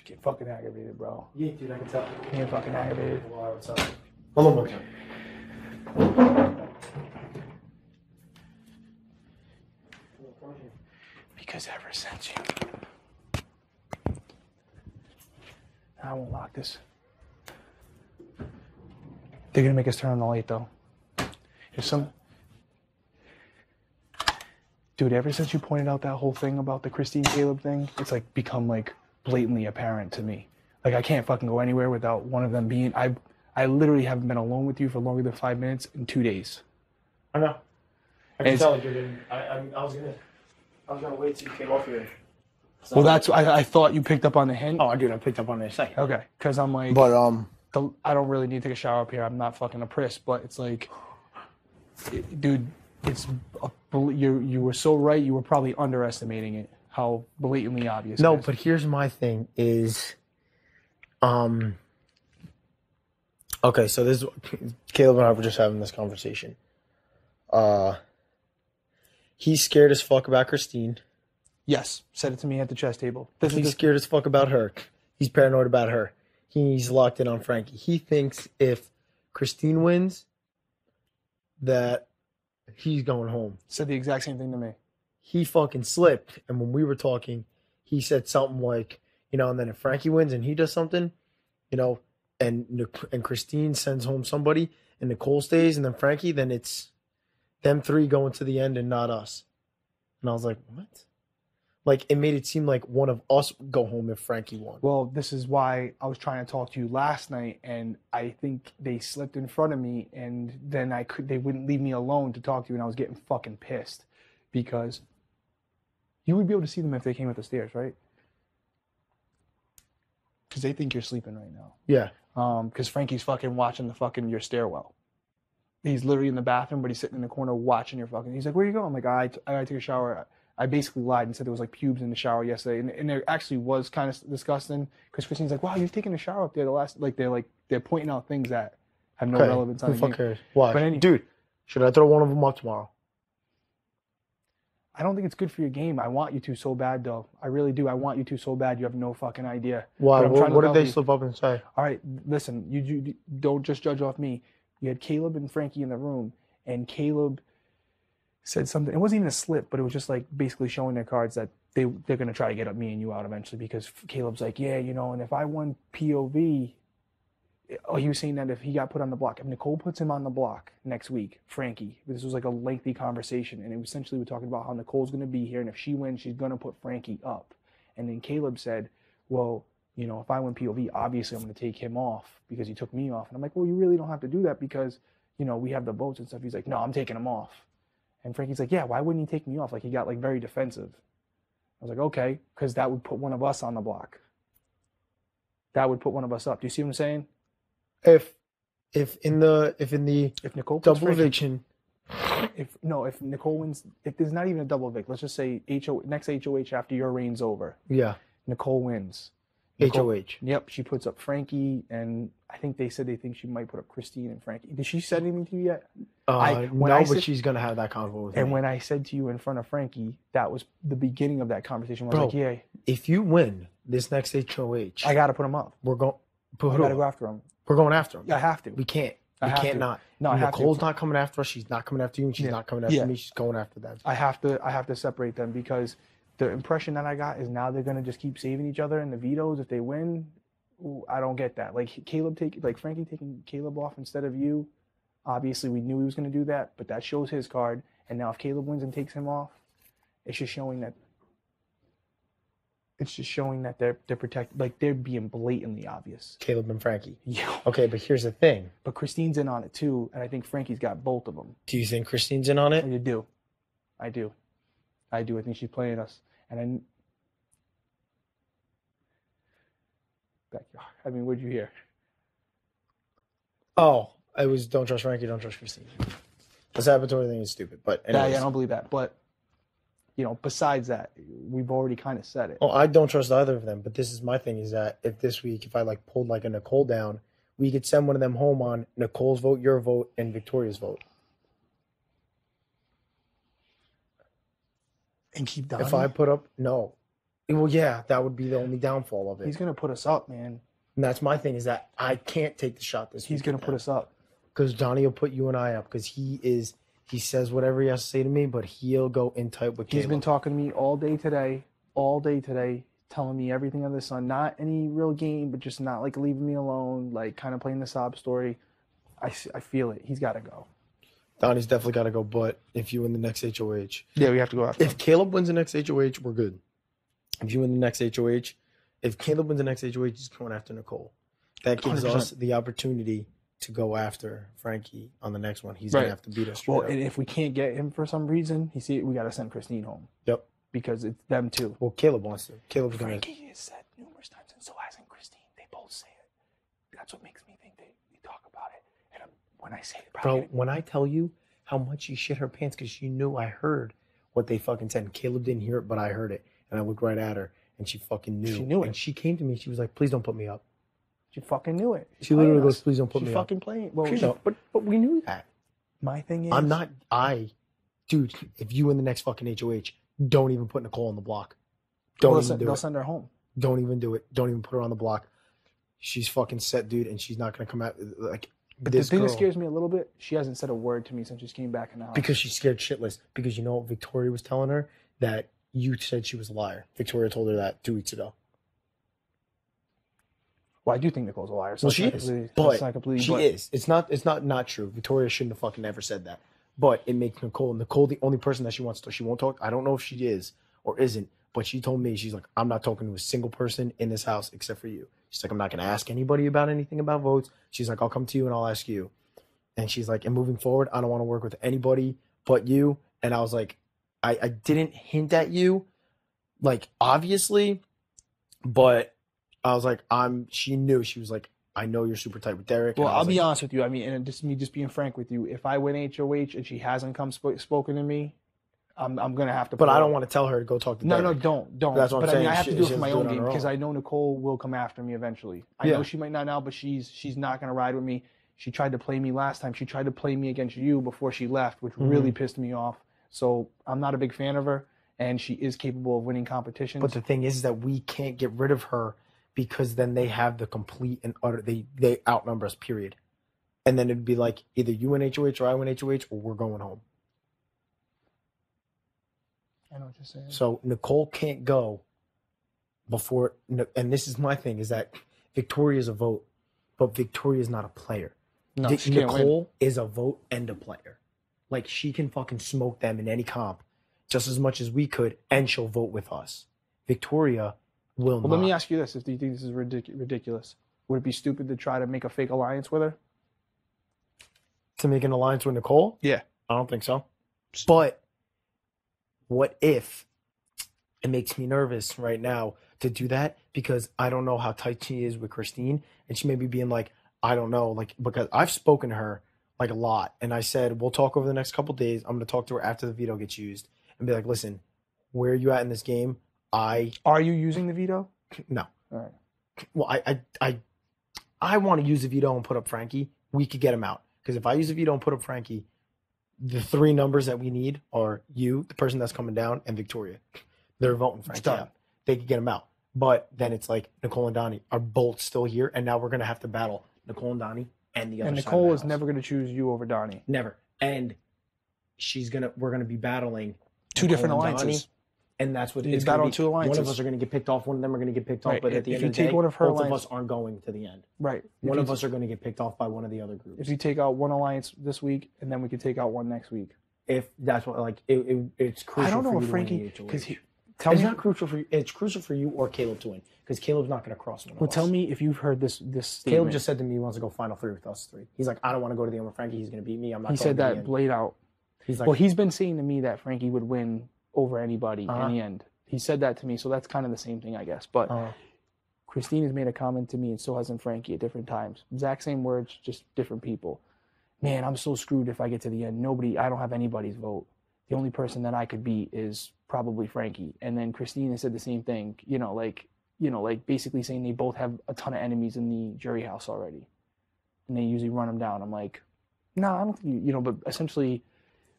Get fucking aggravated, bro. Yeah, dude, I can tell. Get fucking aggravated. Wow, what's up? Hold on one time. Because ever since you... I won't lock this. They're gonna make us turn on the light, though. There's some... Dude, ever since you pointed out that whole thing about the Christine Caleb thing, it's like become like blatantly apparent to me. Like I can't fucking go anywhere without one of them being... I literally haven't been alone with you for longer than 5 minutes in 2 days. I know. I can tell you're getting... I was gonna wait till you came off here. So, well, that's... I thought you picked up on the hint. Oh, dude, I picked up on it in a second. Okay, because I'm like... But, I don't really need to take a shower up here. I'm not fucking a priss, but it's like... Dude, it's... You were so right. You were probably underestimating it. How blatantly obvious it is. but here's my thing is... Okay, so this is... Caleb and I were just having this conversation. He's scared as fuck about Christine. Yes, said it to me at the chess table. He's scared as fuck about her. He's paranoid about her. He's locked in on Frankie. He thinks if Christine wins, that he's going home. Said the exact same thing to me. He fucking slipped, and when we were talking, he said something like, and then if Frankie wins and he does something, and Christine sends home somebody, and Nicole stays, and then Frankie, then it's them three going to the end and not us. And I was like, what? Like, it made it seem like one of us would go home if Frankie won. Well, this is why I was trying to talk to you last night, and I think they slipped in front of me, and then they wouldn't leave me alone to talk to you, and I was getting fucking pissed. Because you would be able to see them if they came up the stairs, right? Because they think you're sleeping right now. Yeah. Because Frankie's fucking watching your stairwell. He's literally in the bathroom, but he's sitting in the corner watching your fucking... He's like, where you going? I'm like, I gotta take a shower. I basically lied and said there was like pubes in the shower yesterday, and there actually was kind of disgusting. Because Christine's like, "Wow, you've taken a shower up there the last..." They're pointing out things that have no relevance on the game. Who cares? Why? Dude, should I throw one of them up tomorrow? I don't think it's good for your game. I want you to so bad, though. I really do. I want you to so bad. You have no fucking idea. Why? What did they slip up and say? All right, listen. You don't just judge off me. You had Caleb and Frankie in the room, and Caleb said something. It wasn't even a slip, but it was just like basically showing their cards that they're going to try to get up me and you out eventually, because Caleb's like, yeah, and if I won POV, he was saying that if he got put on the block, if Nicole puts him on the block next week, Frankie, this was like a lengthy conversation, and it was essentially we're talking about how Nicole's going to be here, and if she wins, she's going to put Frankie up. And then Caleb said, well, if I win POV, obviously I'm going to take him off because he took me off. And I'm like, well, you really don't have to do that because, we have the votes and stuff. He's like, no, I'm taking him off. And Frankie's like, yeah, why wouldn't he take me off? Like, he got, very defensive. I was like, okay, because that would put one of us on the block. That would put one of us up. Do you see what I'm saying? If Nicole double eviction. If Nicole wins, if there's not even a double evict, let's just say next HOH after your reign's over. Yeah. Nicole wins. HOH. Yep, she puts up Frankie, and I think they said they think she might put up Christine and Frankie. Did she say anything to you yet? But she's going to have that convo with me. And when I said to you in front of Frankie, that was the beginning of that conversation. I was like, yeah. If you win this next HOH... I got to put him up. We're going... I got to go after him. We're going after him. I have to. We can't. We can't not. No, I have to. Nicole's not coming after us. She's not coming after you, and she's not coming after me. She's going after them. I have to separate them because the impression that I got is now they're going to just keep saving each other in the vetoes if they win. Ooh, I don't get that. Like Frankie taking Caleb off instead of you. Obviously, we knew he was going to do that, but that shows his card. And now if Caleb wins and takes him off, it's just showing that they're protected. Like, they're being blatantly obvious. Caleb and Frankie. Yeah. Okay, but here's the thing. But Christine's in on it too, and I think Frankie's got both of them. Do you think Christine's in on it? I do. I think she's playing us. And what'd you hear? Oh, it was don't trust Frankie, don't trust Christine. The saboteur thing is stupid, but anyways. Yeah, I don't believe that. But, besides that, we've already kind of said it. Oh, I don't trust either of them, but this is my thing is that if this week, if I pulled a Nicole down, we could send one of them home on Nicole's vote, your vote, and Victoria's vote. And keep Donnie? If I put up, no. Well, yeah, that would be the only downfall of it. He's going to put us up, man. And that's my thing, is that I can't take the shot this week. He's going to put us up. Because Donnie will put you and I up, because he says whatever he has to say to me, but he'll go in tight with Caleb. He's been talking to me all day today, telling me everything under the sun. Not any real game, but just not like leaving me alone, like kind of playing the sob story. I feel it. He's got to go. Donnie's definitely got to go, but if you win the next HOH. Yeah, we have to go after him. If Caleb wins the next HOH, we're good. If you win the next HOH, if Caleb wins the next HOH, he's going after Nicole. That gives 100%. us the opportunity to go after Frankie on the next one. He's going to have to beat us straight up. And if we can't get him for some reason, we got to send Christine home. Yep. Because it's them too. Well, Caleb wants to. Caleb's going to. Frankie has said numerous times, and so hasn't Christine. They both say it. That's what makes me think they talk about it. And when I say it, Bro, when I tell you how much she shit her pants because she knew I heard what they fucking said. And Caleb didn't hear it, but I heard it. And I looked right at her, and she fucking knew. She knew it. And she came to me. She was like, please don't put me up. She fucking knew it. She literally goes, please don't put me She up. fucking playing. Well, But we knew that. My thing is, Dude, if you win the next fucking HOH, don't even put Nicole on the block. They'll send her home. Don't even do it. Don't even put her on the block. She's fucking set, dude, and she's not going to come out like But this the thing girl. that scares me a little bit, she hasn't said a word to me since she came back in the house. Because she's scared shitless. Because you know what Victoria was telling her? That you said she was a liar. Victoria told her that 2 weeks ago. Well, I do think Nicole's a liar. So Well, she is, but she is. It's not true. Victoria shouldn't have fucking ever said that. But it makes Nicole the only person that she wants to. She won't talk. I don't know if she is or isn't, but she told me, she's like, I'm not talking to a single person in this house except for you. She's like, I'm not going to ask anybody about anything about votes. She's like, I'll come to you and I'll ask you. And she's like, and moving forward, I don't want to work with anybody but you. And I was like, I didn't hint at you, like, obviously, but I was like, she knew. She was like, I know you're super tight with Derrick. Well, I'll be honest with you. I mean, and just being frank with you, if I win HOH and she hasn't spoken to me, I'm going to have to. But I don't want to tell her to go talk to Derrick. No, don't. That's what I'm but saying. I mean, I have to do it for my own on game her because own. I know Nicole will come after me eventually. I know she might not now, but she's not going to ride with me. She tried to play me last time. She tried to play me against you before she left, which really pissed me off. So I'm not a big fan of her, and she is capable of winning competitions. But the thing is that we can't get rid of her because then they have the complete and utter, they outnumber us, period. And then it'd be like, either you win HOH or I win HOH or we're going home. I know what you're saying. So Nicole can't go before, and this is my thing, is that Victoria's a vote, but Victoria's not a player. No, she can't win. Nicole is a vote and a player. Like, she can fucking smoke them in any comp just as much as we could, and she'll vote with us. Victoria will not. Let me ask you this. Do you think this is ridiculous? Would it be stupid to try to make a fake alliance with her? To make an alliance with Nicole? Yeah. I don't think so. But what if it makes me nervous right now to do that, because I don't know how tight she is with Christine, and she may be being like, I don't know, like, because I've spoken to her like a lot, and I said, we'll talk over the next couple days. I'm going to talk to her after the veto gets used and be like, listen, where are you at in this game? Are you using the veto? No. All right. Well, I want to use the veto and put up Frankie. We could get him out. Because if I use the veto and put up Frankie, the 3 numbers that we need are you, the person that's coming down, and Victoria. They're voting Frankie out. They could get him out. But then it's like Nicole and Donnie are both still here, and now we're going to have to battle Nicole and Donnie and the other And side Nicole of the is house. never going to choose you over Donnie. Never. And we're going to be battling 2 different Nicole and alliances. Donnie, and that's what You it's going battle to be. 2 alliances. One of us are going to get picked off. One of them are going to get picked off. Right. But at the If end you of the day, take one of her both of alliance- us aren't going to the end. Right. One of us are going to get picked off by one of the other groups. If you take out one alliance this week, and then we could take out one next week. If that's what, like, it's crucial. I don't know for if you Frankie, to win because the HOH. tell It's me. not crucial for you. It's crucial for you or Caleb to win, because Caleb's not going to cross one of Well, us. tell me if you've heard this statement. Caleb just said to me he wants to go Final 3 with us 3. He's like, I don't want to go to the end with Frankie. He's going to beat me. I'm not. He going said to the that end. blade out. He's like, Well, he's been saying to me that Frankie would win over anybody Uh-huh. in the end. He said that to me, so that's kind of the same thing, I guess. But Christine has made a comment to me, and so hasn't Frankie at different times. Exact same words, just different people. Man, I'm so screwed if I get to the end. I don't have anybody's vote. The only person that I could beat is probably Frankie. And then Christine has said the same thing, like basically saying they both have a ton of enemies in the jury house already. And they usually run them down. I'm like, no, I don't think but essentially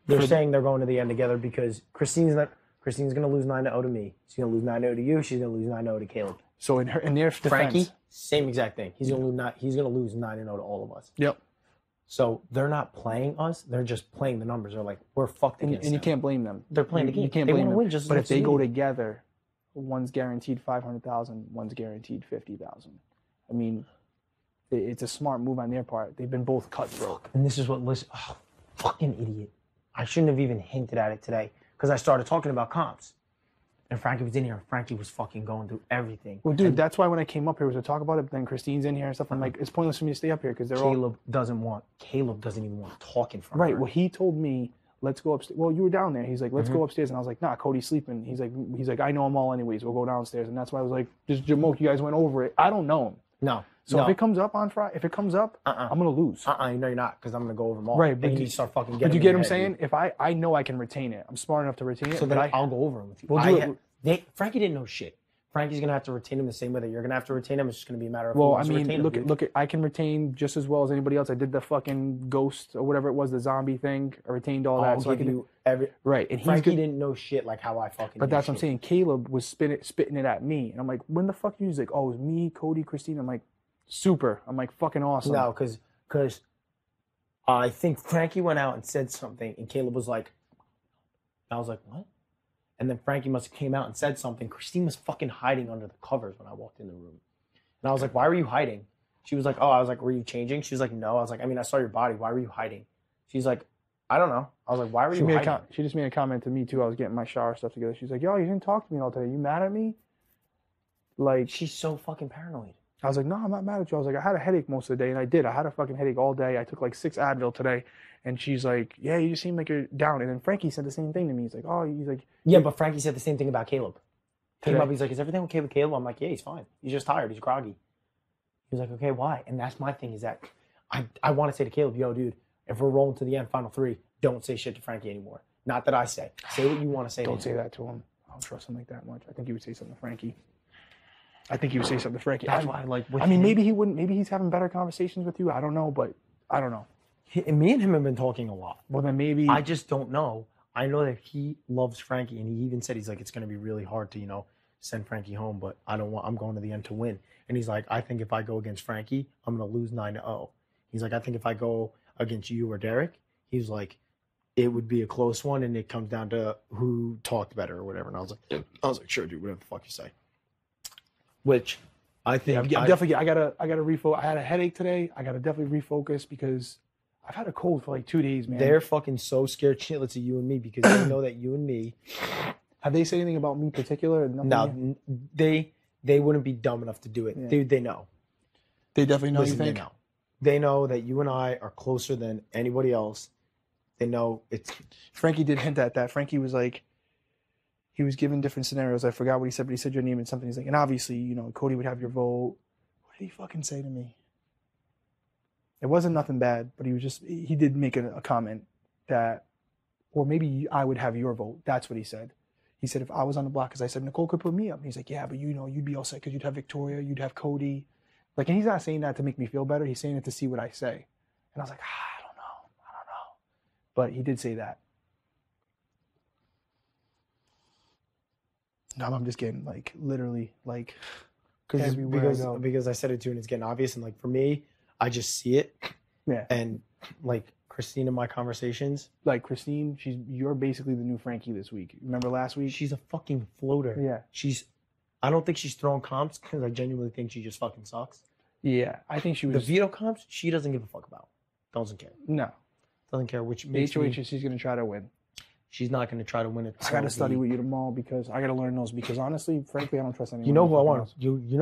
they're saying they're going to the end together because Christine's not. Christine's gonna lose 9-0 to me. She's gonna lose 9-0 to you. She's gonna lose 9-0 to Caleb. So in their defense, Frankie, same exact thing. He's gonna lose 9-0 to all of us. Yep. So they're not playing us. They're just playing the numbers. They're like, we're fucked against and you them. can't blame them. They're playing the game. You can't They blame wanna them. win just as but much if they as go you do. together, one's guaranteed 500,000, one's guaranteed 50,000. I mean, it's a smart move on their part. They've been both cutthroat. And this is what fucking idiot. I shouldn't have even hinted at it today because I started talking about comps. And Frankie was in here, and Frankie was fucking going through everything. Well, dude, that's why when I came up here was to talk about it, but then Christine's in here and stuff. I'm like, it's pointless for me to stay up here because Caleb doesn't even want to talk in front of Right. her. Well, he told me, let's go upstairs. Well, you were down there. He's like, let's go upstairs. And I was like, nah, Cody's sleeping. He's like, I know him all anyways. We'll go downstairs. And that's why I was like, just Jamoke, you guys went over it. I don't know him. No. So if it comes up on Friday, if it comes up, I'm going to lose. No, you're not, because I'm going to go over them all. Right. And But you need to start fucking getting you get what I'm in your head, saying? If I know I can retain it. I'm smart enough to retain it. dude. So then I'll go over them with you. We'll do it. Frankie didn't know shit. Frankie's going to have to retain him the same way that you're going to have to retain him. It's just going to be a matter of Well, who I wants to mean, retain him, look at I can retain just as well as anybody else. I did the fucking ghost or whatever it was, the zombie thing. I retained all that. I'll So I give can you every... right. And Frankie he's good. didn't know shit like how I fucking But knew that's what I'm shit. saying. Caleb was spitting it at me. And I'm like, when the fuck? He's like, oh, it was me, Cody, Christine. I'm like, super. I'm like, fucking awesome. No, because I think Frankie went out and said something, and Caleb was like, I was like, what? And then Frankie must have came out and said something. Christine was fucking hiding under the covers when I walked in the room. And I was like, why were you hiding? She was like, oh, I was like, were you changing? She was like, no. I was like, I mean, I saw your body. Why were you hiding? She's like, I don't know. I was like, why were you hiding? She just made a comment to me, too. I was getting my shower stuff together. She's like, yo, you didn't talk to me all today. You mad at me? Like, she's so fucking paranoid. I was like, no, I'm not mad at you. I was like, I had a headache most of the day, and I did. I had a fucking headache all day. I took like 6 Advil today. And she's like, yeah, you just seem like you're down. And then Frankie said the same thing to me. He's like, oh, he's like... Yeah, but Frankie said the same thing about Caleb. Came Today. up, he's like, is everything okay with Caleb? I'm like, yeah, he's fine. He's just tired. He's groggy. He was like, okay, why? And that's my thing is that I want to say to Caleb, yo, dude, if we're rolling to the end, final 3, don't say shit to Frankie anymore. Not that I say. Say what you want to say. Don't say that to him. I don't trust him like that much. I think he would say something to Frankie. That's why I like. I mean, maybe he wouldn't. Maybe he's having better conversations with you. I don't know, but I don't know. Me and him have been talking a lot. Well, then maybe I just don't know. I know that he loves Frankie, and he even said he's like, it's going to be really hard to send Frankie home, but I don't want. I'm going to the end to win. And he's like, I think if I go against Frankie, I'm going to lose 9-0. He's like, I think if I go against you or Derrick, he's like, it would be a close one, and it comes down to who talked better or whatever. And I was like, sure, dude, whatever the fuck you say. Which I think I gotta refocus. I had a headache today. I gotta definitely refocus because I've had a cold for like 2 days, man. They're fucking so scared shitless of you and me because they know that you and me. Have they said anything about me in particular? No, they wouldn't be dumb enough to do it. Yeah. They know. They definitely know. Listen, You think? They know that you and I are closer than anybody else. They know it's. Frankie did hint at that. Frankie was like, he was given different scenarios. I forgot what he said, but he said your name and something. He's like, and obviously, Cody would have your vote. What did he fucking say to me? It wasn't nothing bad, but he did make a comment that, or maybe I would have your vote. That's what he said. He said if I was on the block, because I said Nicole could put me up. And he's like, yeah, but you'd be all set because you'd have Victoria, you'd have Cody. Like, and he's not saying that to make me feel better. He's saying it to see what I say. And I was like, I don't know. But he did say that. Now I'm just getting like literally like because I said it too and it's getting obvious, and like for me, I just see it. Yeah. And like Christine in my conversations, like Christine, you're basically the new Frankie this week. Remember last week? she's a fucking floater. Yeah. I don't think she's throwing comps because I genuinely think she just fucking sucks. Yeah, I think she was. The veto comps, she doesn't give a fuck about. Doesn't care. No. Doesn't care which. The HOH, she's gonna try to win. She's not going to try to win it. I got to study with you tomorrow because I got to learn those because honestly, frankly, I don't trust anyone. You know who I want? You know